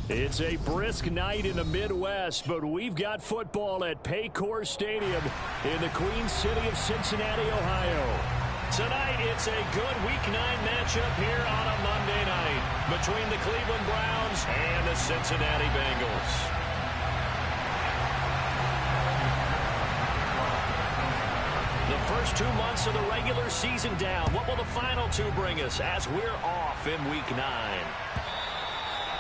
It's a brisk night in the Midwest, but we've got football at Paycor Stadium in the Queen City of Cincinnati, Ohio. Tonight, it's a good Week 9 matchup here on a Monday night between the Cleveland Browns and the Cincinnati Bengals. The first 2 months of the regular season down. What will the final two bring us as we're off in Week 9?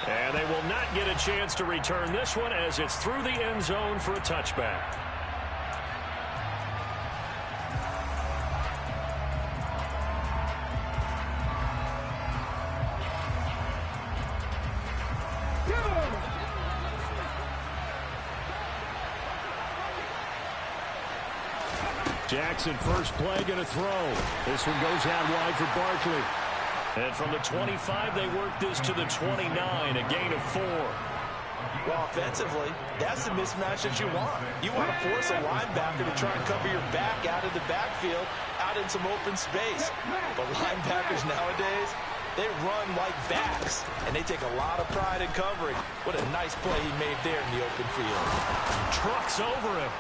And they will not get a chance to return this one as it's through the end zone for a touchback. Jackson, first play, going to throw. This one goes out wide for Barkley. And from the 25, they work this to the 29, a gain of 4. Well, offensively, that's the mismatch that you want. You want to force a linebacker to try and cover your back out of the backfield, out in some open space. But linebackers nowadays, they run like backs, and they take a lot of pride in covering. What a nice play he made there in the open field. Trucks over him.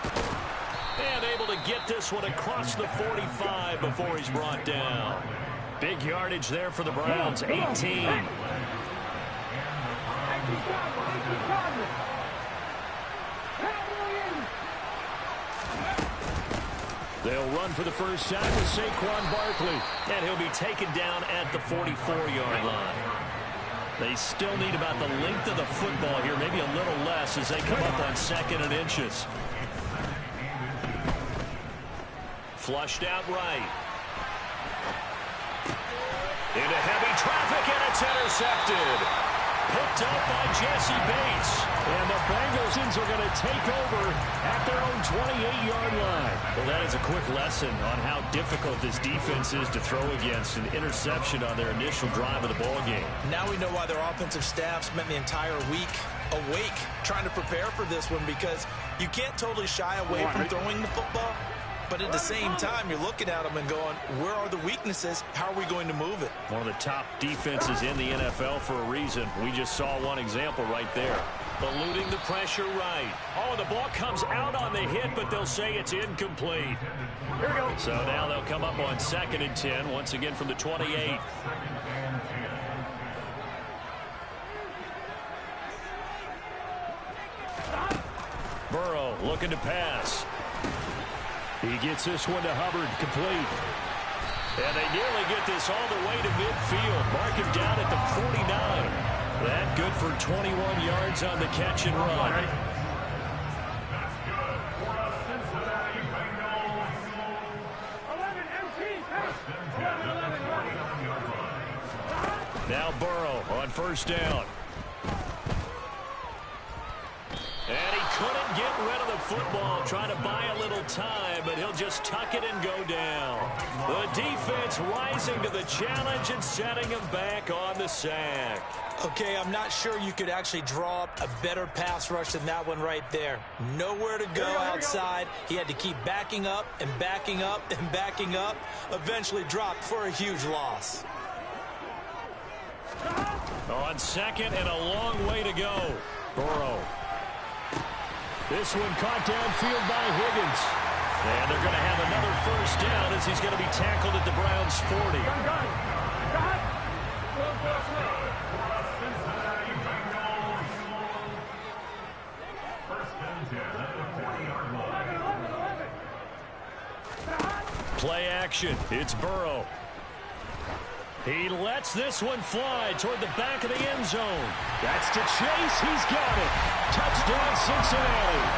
And able to get this one across the 45 before he's brought down. Big yardage there for the Browns, 18. They'll run for the first time with Saquon Barkley. And he'll be taken down at the 44-yard line. They still need about the length of the football here, maybe a little less as they come up on 2nd and inches. Flushed out right. Into heavy traffic, and it's intercepted. Picked up by Jesse Bates. And the Bengals are going to take over at their own 28-yard line. Well, that is a quick lesson on how difficult this defense is to throw against. An interception on their initial drive of the ballgame. Now we know why their offensive staff spent the entire week awake trying to prepare for this one, because you can't totally shy away from throwing the football. But at the same time, you're looking at them and going, where are the weaknesses? How are we going to move it? One of the top defenses in the NFL for a reason. We just saw one example right there. Eluding the pressure right. Oh, the ball comes out on the hit, but they'll say it's incomplete. Here we go. So now they'll come up on 2nd and 10, once again from the 28. Burrow looking to pass. He gets this one to Hubbard, complete. And they nearly get this all the way to midfield. Mark him down at the 49. That good for 21 yards on the catch and run. Now Burrow on first down. And he couldn't get rid of the football, trying to buy a little time, but he'll just tuck it and go down. The defense rising to the challenge and setting him back on the sack. Okay, I'm not sure you could actually draw up a better pass rush than that one right there. Nowhere to go outside. He had to keep backing up and backing up and backing up. Eventually dropped for a huge loss. On 2nd and a long way to go. Burrow. This one caught downfield by Higgins. And they're going to have another first down as he's going to be tackled at the Browns' 40. Play action. It's Burrow. He lets this one fly toward the back of the end zone. That's to Chase. He's got it. Touchdown, Cincinnati.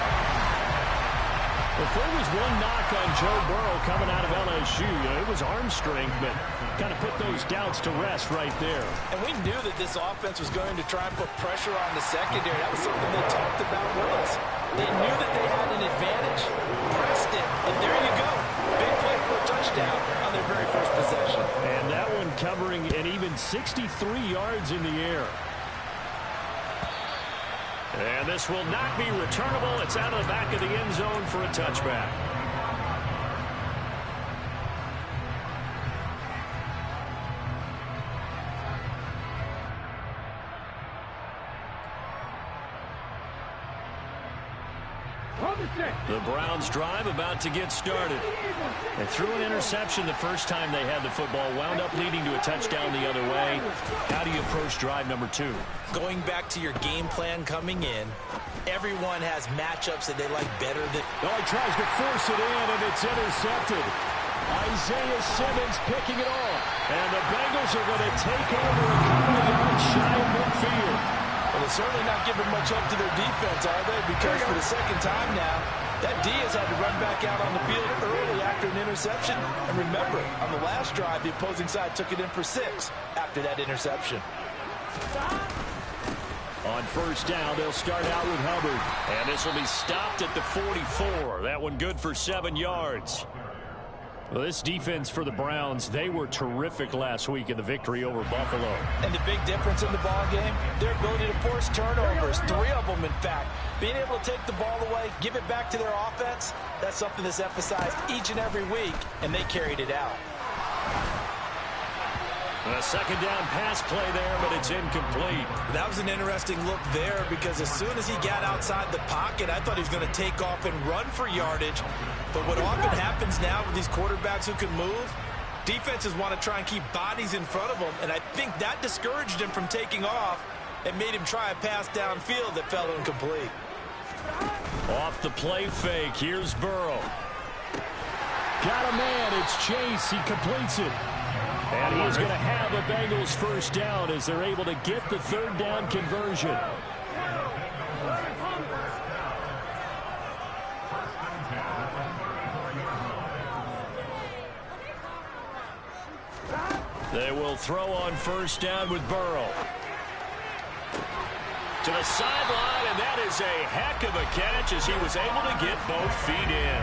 If there was one knock on Joe Burrow coming out of LSU, it was arm strength, but kind of put those doubts to rest right there. And we knew that this offense was going to try and put pressure on the secondary. That was something they talked about with us. They knew that they had an advantage, pressed it, and there you go. Big play for a touchdown on their very first possession. And that one covering an even 63 yards in the air. And this will not be returnable. It's out of the back of the end zone for a touchback. Browns drive about to get started. They threw an interception the first time they had the football, wound up leading to a touchdown the other way. How do you approach drive number 2? Going back to your game plan coming in, everyone has matchups that they like better than... Oh, he tries to force it in, and it's intercepted. Isaiah Simmons picking it off. And the Bengals are going to take over a couple of yards shy of midfield. Well, they're certainly not giving much up to their defense, are they? Because for the second time now, that D has had to run back out on the field early after an interception. And remember, on the last drive, the opposing side took it in for 6 after that interception. On first down, they'll start out with Hubbard. And this will be stopped at the 44. That one good for 7 yards. Well, this defense for the Browns, they were terrific last week in the victory over Buffalo. And the big difference in the ball game, their ability to force turnovers, 3 of them, in fact. Being able to take the ball away, give it back to their offense, that's something that's emphasized each and every week, and they carried it out. A second down pass play there, but it's incomplete. That was an interesting look there because as soon as he got outside the pocket, I thought he was going to take off and run for yardage. But what often happens now with these quarterbacks who can move, defenses want to try and keep bodies in front of them, and I think that discouraged him from taking off and made him try a pass downfield that fell incomplete. Off the play fake, here's Burrow. Got a man, it's Chase, he completes it. And he's going to have a Bengals first down as they're able to get the third down conversion. They will throw on first down with Burrow. To the sideline, and that is a heck of a catch as he was able to get both feet in.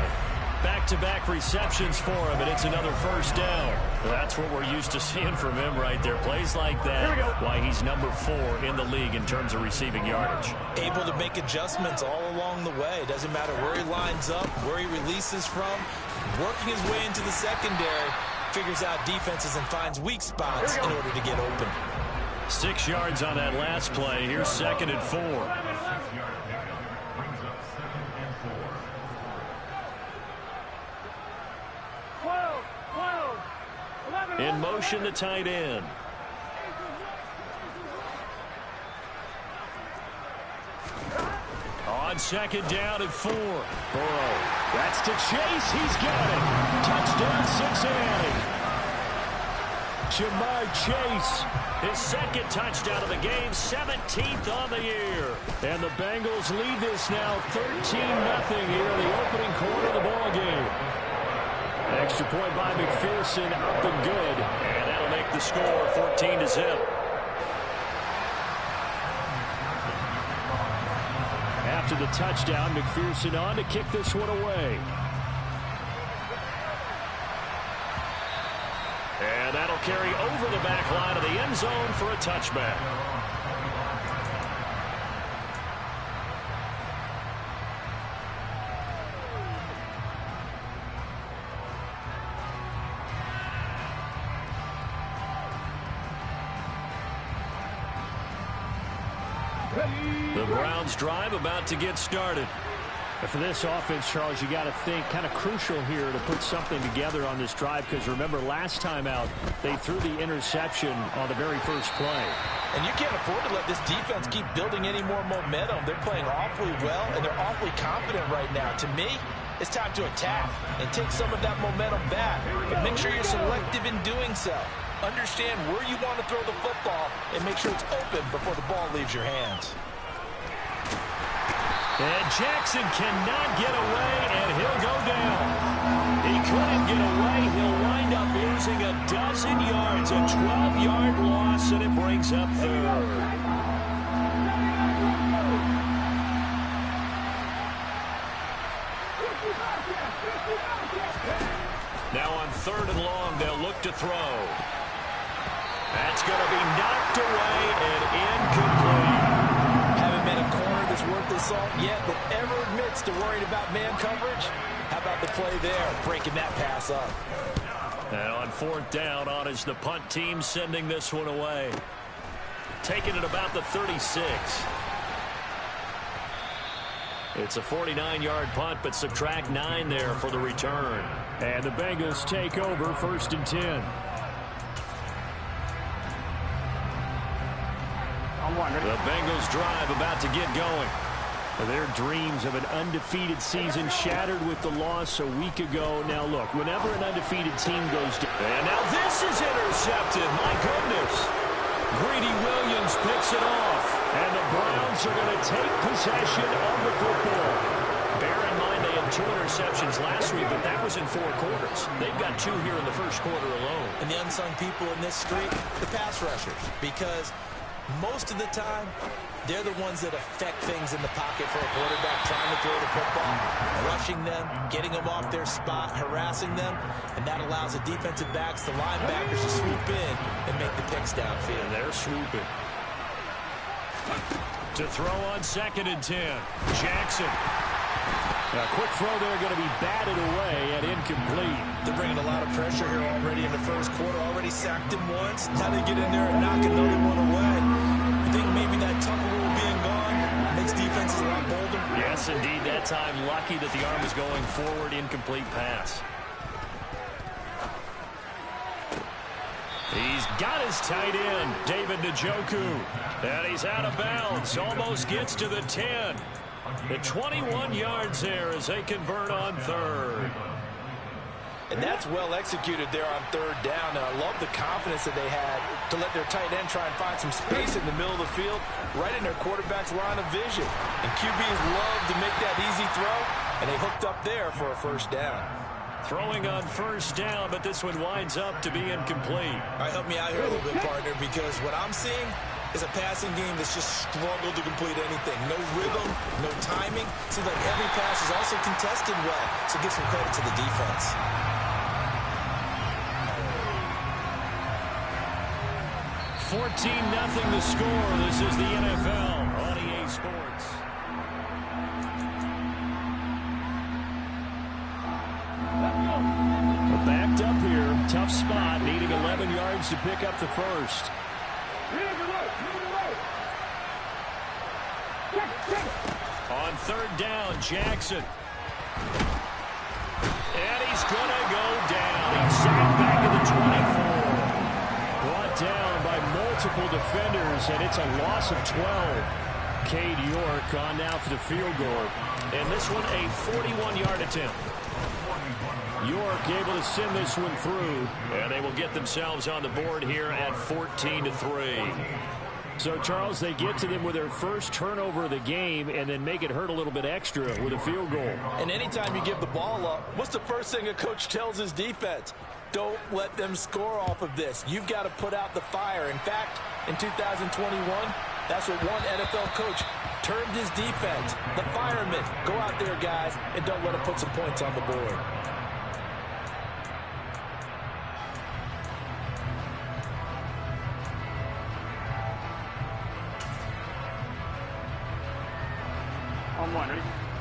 Back-to-back receptions for him, and it's another first down. That's what we're used to seeing from him right there. Plays like that, why he's number 4 in the league in terms of receiving yardage. Able to make adjustments all along the way. Doesn't matter where he lines up, where he releases from. Working his way into the secondary, figures out defenses and finds weak spots in order to get open. 6 yards on that last play. Here's 2nd and 4. In motion, the tight end. On 2nd down and 4. Burrow. That's to Chase. He's got it. Touchdown, Cincinnati. Ja'Marr Chase, his 2nd touchdown of the game, 17th on the year. And the Bengals lead this now 13-0 here in the opening quarter of the ball game. Extra point by McPherson, up and good. And that'll make the score 14-0. After the touchdown, McPherson on to kick this one away. And that'll carry over the back line of the end zone for a touchback. The Browns drive about to get started. But for this offense, Charles, you got to think kind of crucial here to put something together on this drive, because remember last time out they threw the interception on the very first play. And you can't afford to let this defense keep building any more momentum. They're playing awfully well, and they're awfully confident right now. To me, it's time to attack and take some of that momentum back. But make sure you're selective in doing so. Understand where you want to throw the football and make sure it's open before the ball leaves your hands. And Jackson cannot get away, and he'll go down. He couldn't get away. He'll wind up losing a dozen yards, a 12-yard loss, and it brings up 3rd. Now on 3rd and long, they'll look to throw. That's going to be knocked away and incomplete. Haven't met a corner that's worth the salt yet that ever admits to worrying about man coverage. How about the play there, breaking that pass up? And on 4th down, on is the punt team sending this one away. Taking it about the 36. It's a 49-yard punt, but subtract 9 there for the return. And the Bengals take over 1st and 10. The Bengals drive about to get going. Their dreams of an undefeated season shattered with the loss a week ago. Now, look, whenever an undefeated team goes down. And now this is intercepted. My goodness. Greedy Williams picks it off. And the Browns are going to take possession of the football. Bear in mind they had 2 interceptions last week, but that was in 4 quarters. They've got 2 here in the first quarter alone. And the unsung people in this streak, the pass rushers. Because most of the time, they're the ones that affect things in the pocket for a quarterback, trying to throw the football, rushing them, getting them off their spot, harassing them, and that allows the defensive backs, the linebackers to swoop in and make the picks downfield. And they're swooping. To throw on 2nd and 10. Jackson. A quick throw there going to be batted away and incomplete. They're bringing a lot of pressure here already in the first quarter. Already sacked him once. Now they get in there and knock another one away. I think maybe that Tucker rule being gone makes defenses a lot bolder. Yes, indeed. That time lucky that the arm was going forward. Incomplete pass. He's got his tight end, David Njoku. And he's out of bounds. Almost gets to the 10. The 21 yards there as they convert on 3rd. And that's well executed there on 3rd down. And I love the confidence that they had to let their tight end try and find some space in the middle of the field, right in their quarterback's line of vision. And QBs love to make that easy throw, and they hooked up there for a 1st down. Throwing on 1st down, but this one winds up to be incomplete. All right, help me out here a little bit, partner, because what I'm seeing is a passing game that's just struggled to complete anything. No rhythm, no timing. Seems like every pass is also contested well, so give some credit to the defense. 14-0 the score. This is the NFL on EA Sports. We're backed up here. Tough spot, needing 11 yards to pick up the 1st. On 3rd down, Jackson. And he's going to go down. He's sacked back at the 24. Brought down by multiple defenders, and it's a loss of 12. Cade York on now for the field goal. And this one a 41-yard attempt. York able to send this one through, and they will get themselves on the board here at 14-3. So, Charles, they get to them with their first turnover of the game and then make it hurt a little bit extra with a field goal. And anytime you give the ball up, what's the first thing a coach tells his defense? Don't let them score off of this. You've got to put out the fire. In fact, in 2021, that's what one NFL coach termed his defense. The firemen. Go out there, guys, and don't let them put some points on the board.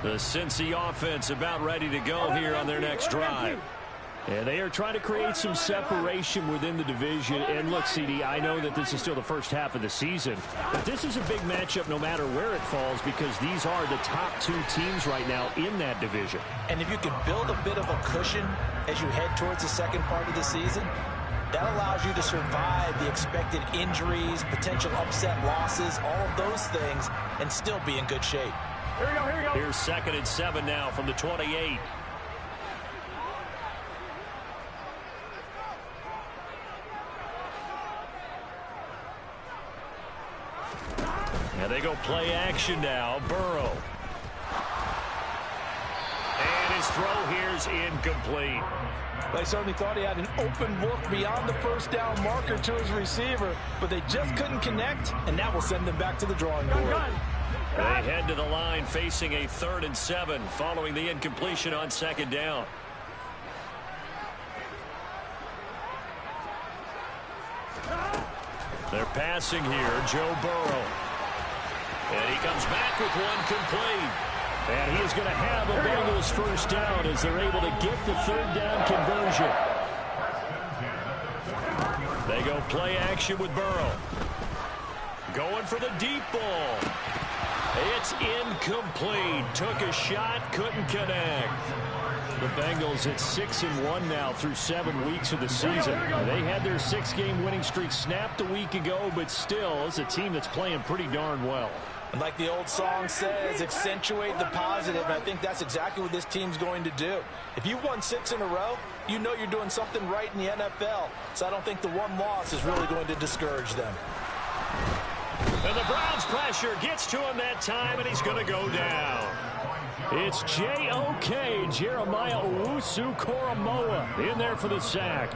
The Cincy offense about ready to go here on their next drive. And they are trying to create some separation within the division. And look, CD, I know that this is still the first half of the season, but this is a big matchup no matter where it falls because these are the top 2 teams right now in that division. And if you can build a bit of a cushion as you head towards the second part of the season, that allows you to survive the expected injuries, potential upset losses, all of those things, and still be in good shape. Here we go, here we go. Here's 2nd and 7 now from the 28. And they go play action now. Burrow. And his throw here's incomplete. They certainly thought he had an open look beyond the first down marker to his receiver, but they just couldn't connect, and that will send them back to the drawing board. They head to the line facing a 3rd and 7 following the incompletion on 2nd down. They're passing here, Joe Burrow. And he comes back with one complete. And he is going to have a Bengals 1st down as they're able to get the 3rd down conversion. They go play action with Burrow. Going for the deep ball. It's incomplete. Took a shot, couldn't connect. The Bengals at 6-1 now through 7 weeks of the season. They had their 6-game winning streak snapped a week ago, but still, it's a team that's playing pretty darn well. And like the old song says, accentuate the positive. And I think that's exactly what this team's going to do. If you've won 6 in a row, you know you're doing something right in the NFL. So I don't think the one loss is really going to discourage them. And the Browns pressure gets to him that time, and he's going to go down. It's J.O.K. Jeremiah Owusu-Koramoah in there for the sack.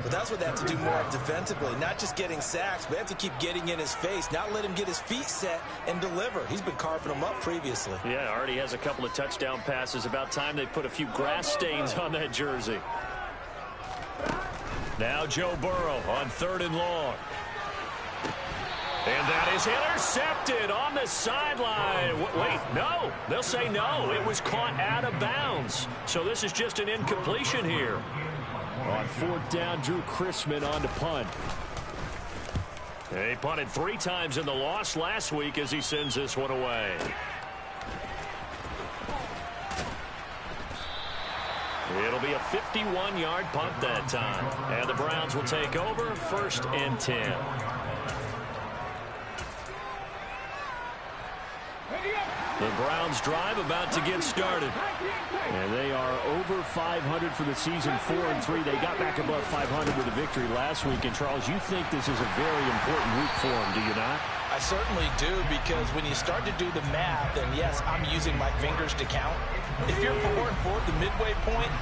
But that's what they have to do more defensively, not just getting sacks, but they have to keep getting in his face, not let him get his feet set and deliver. He's been carving them up previously. Yeah, already has a couple of touchdown passes. About time they put a few grass stains on that jersey. Now Joe Burrow on 3rd and long. And that is intercepted on the sideline. Wait, no. They'll say no. It was caught out of bounds. So this is just an incompletion here. On 4th down, Drew Chrisman on to punt. He punted 3 times in the loss last week as he sends this one away. It'll be a 51-yard punt that time. And the Browns will take over 1st and 10. The Browns drive about to get started. And they are over 500 for the season, 4-3. They got back above 500 with a victory last week. And, Charles, you think this is a very important week for them, do you not? I certainly do, because when you start to do the math, and yes, I'm using my fingers to count. If you're 4-4 at the midway point,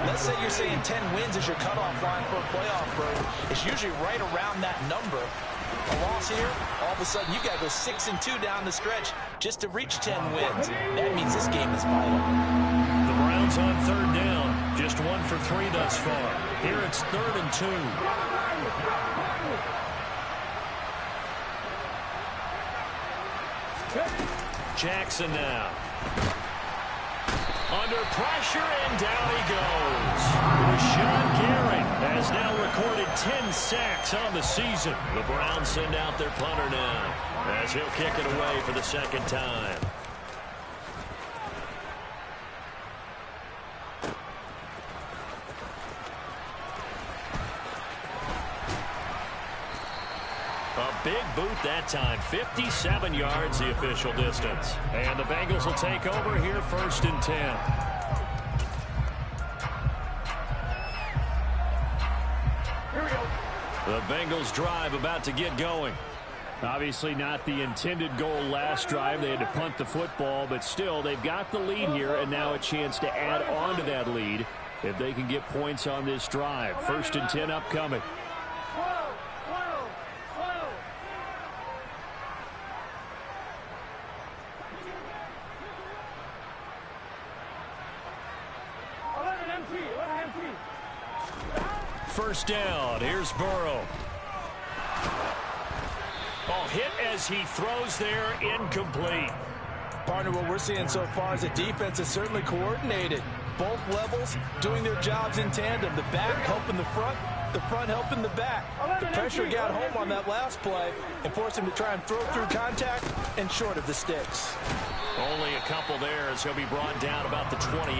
let's say you're saying 10 wins is your cutoff line for a playoff berth. It's usually right around that number. A loss here, all of a sudden you got to go 6-2 down the stretch just to reach 10 wins. That means this game is vital. The Browns on 3rd down, just 1 for 3 thus far. Here it's 3rd and 2. Jackson now. Under pressure, and down he goes. Rashawn Gary has now recorded 10 sacks on the season. The Browns send out their punter now as he'll kick it away for the 2nd time. A big boot that time, 57 yards the official distance. And the Bengals will take over here 1st and 10. The Bengals drive about to get going. Obviously not the intended goal last drive. They had to punt the football, but still they've got the lead here and now a chance to add on to that lead if they can get points on this drive. 1st and 10 upcoming. First down, here's Burrow. Oh, hit as he throws there, incomplete. Partner, what we're seeing so far is the defense is certainly coordinated. Both levels doing their jobs in tandem. The back helping the front helping the back. The pressure got home on that last play and forced him to try and throw through contact and short of the sticks. Only a couple there as he'll be brought down about the 28.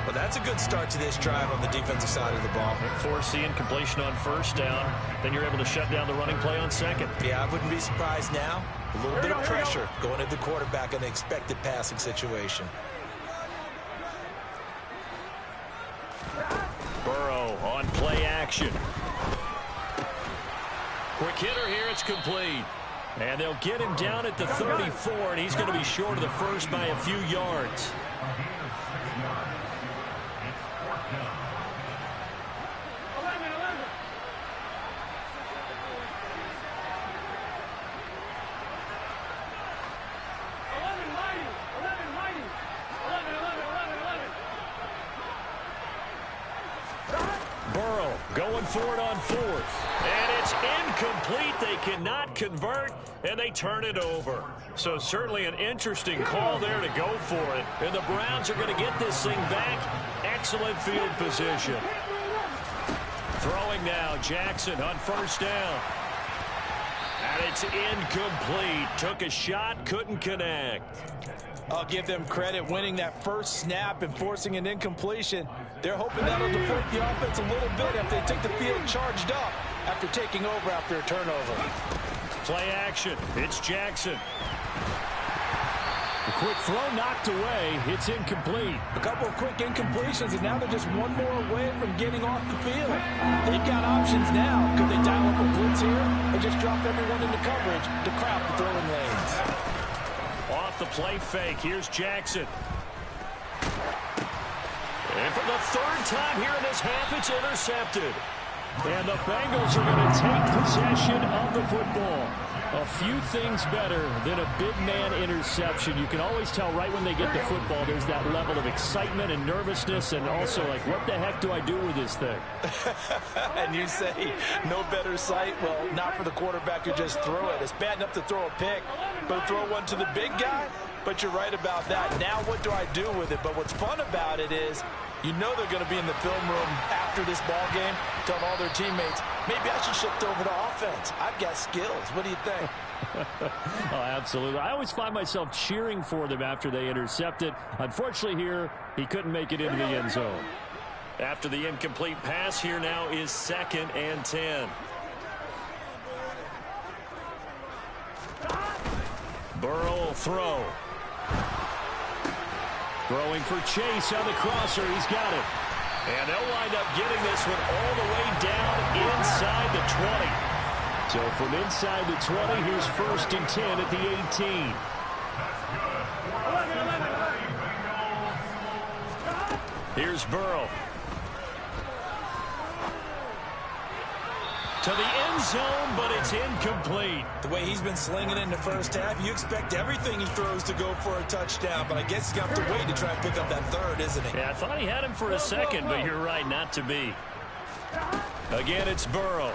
Well, that's a good start to this drive on the defensive side of the ball. Force the incompletion on 1st down. Then you're able to shut down the running play on 2nd. Yeah, I wouldn't be surprised now. A little bit of pressure going at the quarterback in the expected passing situation. Burrow on play action. Quick hitter here, it's complete. And they'll get him down at the 34, and he's going to be short of the 1st by a few yards. Burrow going for it on 4th. And it's incomplete. They cannot convert, and they turn it over. So certainly an interesting call there to go for it. And the Browns are going to get this thing back. Excellent field position. Throwing now, Jackson on 1st down. And it's incomplete. Took a shot, couldn't connect. I'll give them credit winning that first snap and forcing an incompletion. They're hoping that'll deflate the offense a little bit if they take the field charged up after taking over after a turnover. Play action. It's Jackson. The quick throw knocked away. It's incomplete. A couple of quick incompletions, and now they're just one more away from getting off the field. They've got options now. Could they dial up a blitz here or just drop everyone into coverage to crowd the throwing lanes? Off the play fake. Here's Jackson. And for the third time here in this half, it's intercepted. And the Bengals are going to take possession of the football. A few things better than a big man interception. You can always tell right when they get the football, there's that level of excitement and nervousness, and also like, what the heck do I do with this thing? And you say, no better sight? Well, not for the quarterback to just throw it. It's bad enough to throw a pick, but throw one to the big guy? But you're right about that. Now what do I do with it? But what's fun about it is, you know they're going to be in the film room after this ball game, telling all their teammates, maybe I should shift over to offense. I've got skills. What do you think? Oh, absolutely. I always find myself cheering for them after they intercept it. Unfortunately here, he couldn't make it into the end zone. After the incomplete pass, here now is 2nd and 10. Burrow will throw. Throwing for Chase on the crosser. He's got it. And they'll wind up getting this one all the way down inside the 20. So from inside the 20, here's 1st and 10 at the 18. Here's Burrow. To the end zone, but it's incomplete. The way he's been slinging it in the first half, you expect everything he throws to go for a touchdown, but I guess he's got to wait to try and pick up that third, isn't he? Yeah, I thought he had him for a second, but you're right, not to be. Again, it's Burrow.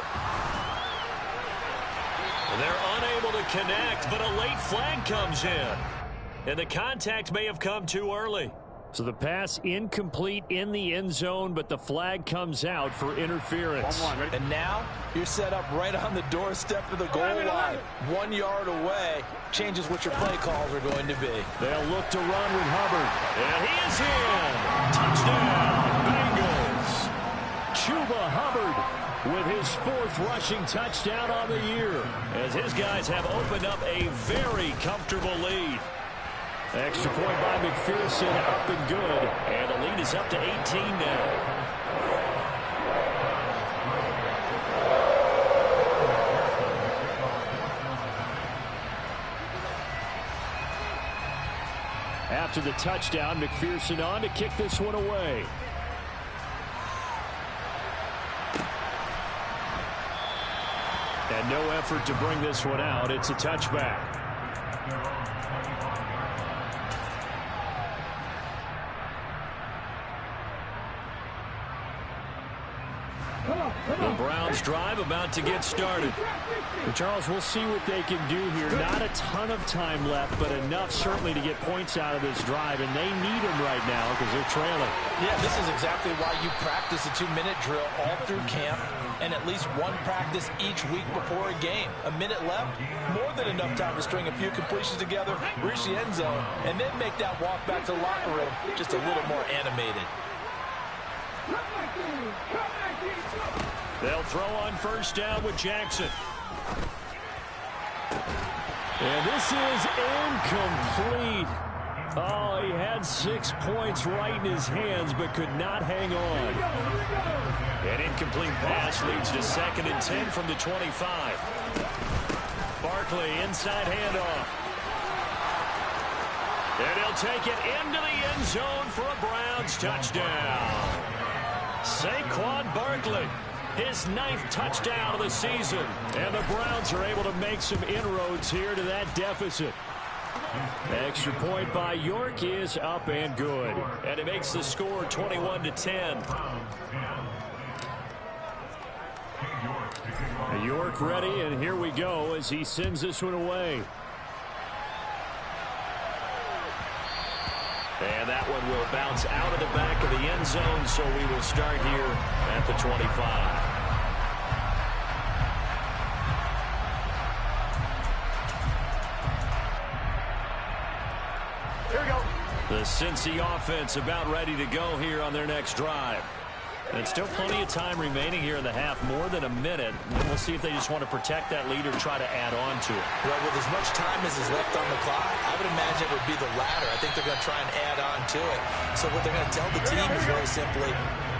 They're unable to connect, but a late flag comes in. And the contact may have come too early. So the pass incomplete in the end zone, but the flag comes out for interference. And now you're set up right on the doorstep of the goal line. 1 yard away changes what your play calls are going to be. They'll look to run with Hubbard. And he is in. Touchdown, Bengals. Chuba Hubbard with his 4th rushing touchdown on the year, as his guys have opened up a very comfortable lead. Extra point by McPherson, up and good. And the lead is up to 18 now. After the touchdown, McPherson on to kick this one away. And no effort to bring this one out. It's a touchback. The Browns drive about to get started. And Charles, we'll see what they can do here. Not a ton of time left, but enough certainly to get points out of this drive, and they need them right now because they're trailing. Yeah, this is exactly why you practice a 2-minute drill all through camp and at least one practice each week before a game. A minute left, more than enough time to string a few completions together, reach the end zone, and then make that walk back to the locker room just a little more animated. They'll throw on 1st down with Jackson. And this is incomplete. Oh, he had 6 points right in his hands, but could not hang on. An incomplete pass leads to 2nd and 10 from the 25. Barkley, inside handoff. And he'll take it into the end zone for a Browns touchdown. Saquon Barkley, his 9th touchdown of the season. And the Browns are able to make some inroads here to that deficit. Extra point by York is up and good. And it makes the score 21-10. York ready, and here we go as he sends this one away. And that one will bounce out of the back of the end zone, so we will start here at the 25. Cincy offense about ready to go here on their next drive. And still plenty of time remaining here in the half, more than a minute. And we'll see if they just want to protect that lead or try to add on to it. Well, with as much time as is left on the clock, I would imagine it would be the latter. I think they're going to try and add on to it. So what they're going to tell the team is very simply,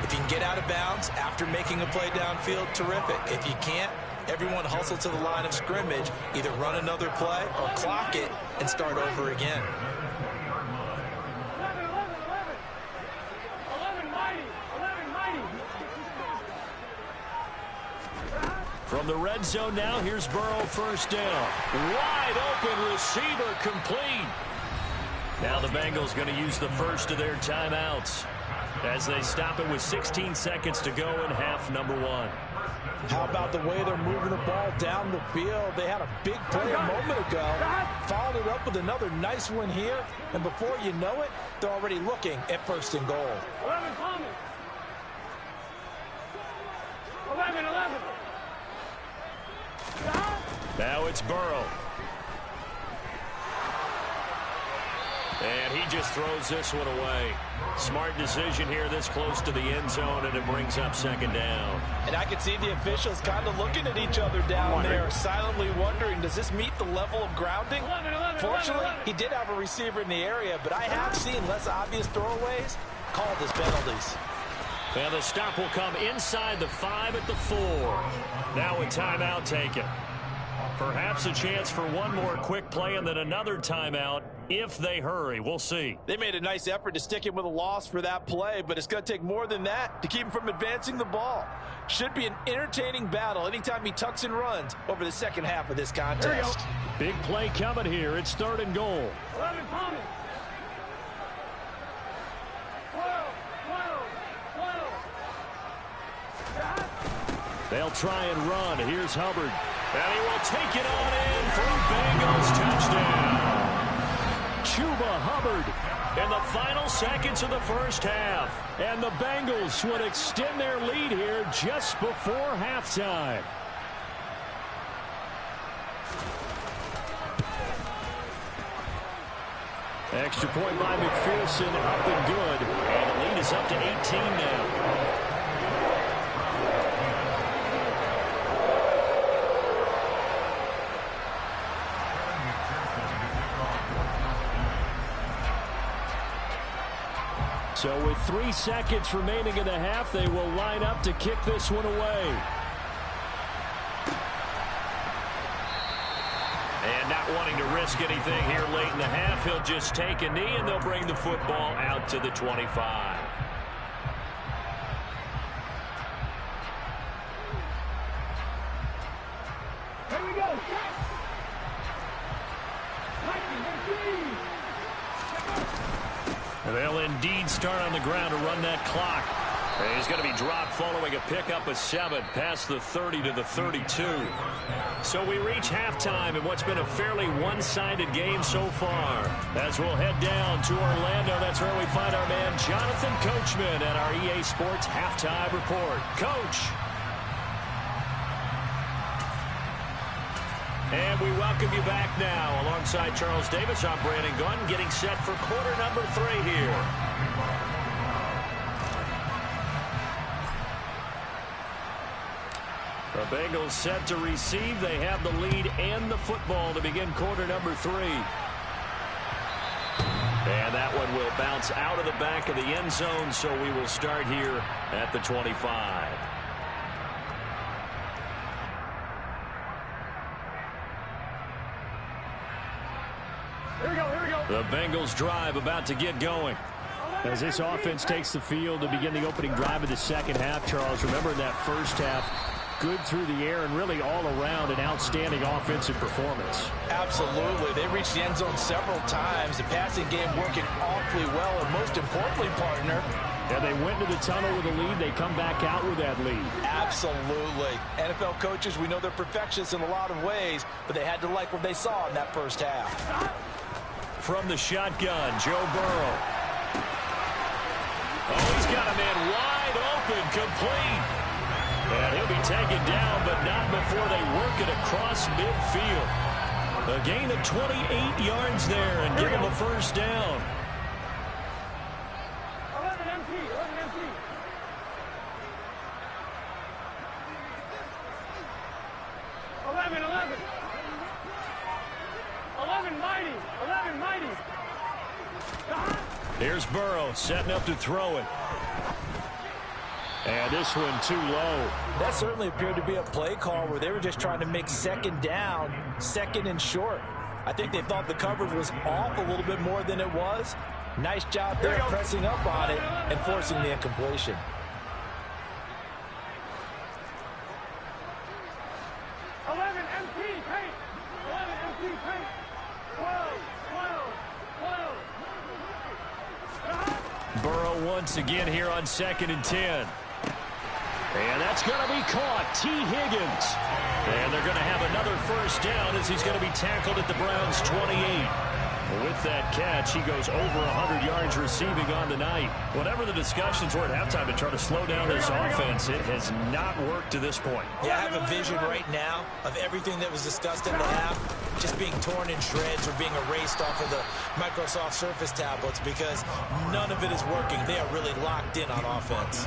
if you can get out of bounds after making a play downfield, terrific. If you can't, everyone hustle to the line of scrimmage, either run another play or clock it and start over again. From the red zone now, here's Burrow, first down. Wide open receiver, complete. Now the Bengals going to use the first of their timeouts as they stop it with 16 seconds to go in half number one. How about the way they're moving the ball down the field? They had a big play a moment ago, followed it up with another nice one here, and before you know it, they're already looking at first and goal. 11. Now it's Burrow. And he just throws this one away. Smart decision here this close to the end zone, and it brings up second down. And I can see the officials kind of looking at each other down there, silently wondering, does this meet the level of grounding? Fortunately, he did have a receiver in the area, but I have seen less obvious throwaways called as penalties. And the stop will come inside the 5 at the 4. Now a timeout taken. Perhaps a chance for one more quick play and then another timeout if they hurry. We'll see. They made a nice effort to stick him with a loss for that play, but it's going to take more than that to keep him from advancing the ball. Should be an entertaining battle anytime he tucks and runs over the second half of this contest. Big play coming here. It's third and goal. 11 coming. 12. They'll try and run. Here's Hubbard. And he will take it on in for Bengals touchdown. Chuba Hubbard in the final seconds of the first half. And the Bengals would extend their lead here just before halftime. Extra point by McPherson, up and good. And the lead is up to 18 now. So with 3 seconds remaining in the half, they will line up to kick this one away. And not wanting to risk anything here late in the half, he'll just take a knee and they'll bring the football out to the 25. Here we go. They'll indeed start on the ground to run that clock. And he's going to be dropped following a pickup of 7 past the 30 to the 32. So we reach halftime in what's been a fairly one-sided game so far. As we'll head down to Orlando, that's where we find our man Jonathan Coachman at our EA Sports Halftime Report. Coach. And we welcome you back now. Alongside Charles Davis, I'm Brandon Gunn, getting set for quarter number 3 here. The Bengals set to receive. They have the lead and the football to begin quarter number 3. And that one will bounce out of the back of the end zone, so we will start here at the 25. Here we go. The Bengals drive about to get going. As this offense takes the field to begin the opening drive of the second half, Charles, remember in that first half, good through the air and really all around an outstanding offensive performance. Absolutely. They reached the end zone several times. The passing game working awfully well, and most importantly, partner, yeah, they went to the tunnel with a lead. They come back out with that lead. Absolutely. NFL coaches, we know they're perfectionists in a lot of ways, but they had to like what they saw in that first half. From the shotgun, Joe Burrow. Oh, he's got a man wide open, complete. And he'll be taken down, but not before they work it across midfield. A gain of 28 yards there and give him the first down. Here's Burrow setting up to throw it. And this one too low. That certainly appeared to be a play call where they were just trying to make second down, second and short. I think they thought the coverage was off a little bit more than it was. Nice job there pressing up on it and forcing the incompletion. Burrow once again here on 2nd and 10. And that's going to be caught. T. Higgins. And they're going to have another first down as he's going to be tackled at the Browns' 28. With that catch, he goes over 100 yards receiving on the night. Whatever the discussions were at halftime to try to slow down this offense, it has not worked to this point. Yeah, I have a vision right now of everything that was discussed in the half just being torn in shreds or being erased off of the Microsoft Surface tablets because none of it is working. They are really locked in on offense.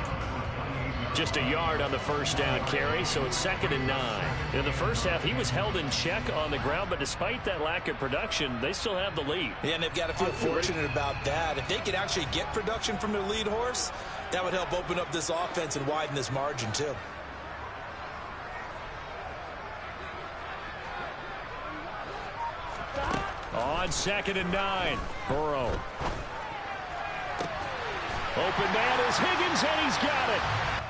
Just a yard on the first down carry, so it's 2nd and 9. In the first half, he was held in check on the ground, but despite that lack of production, they still have the lead. Yeah, and they've got to feel fortunate about that. If they could actually get production from their lead horse, that would help open up this offense and widen this margin, too. On 2nd and 9, Burrow. Open man is Higgins, and he's got it.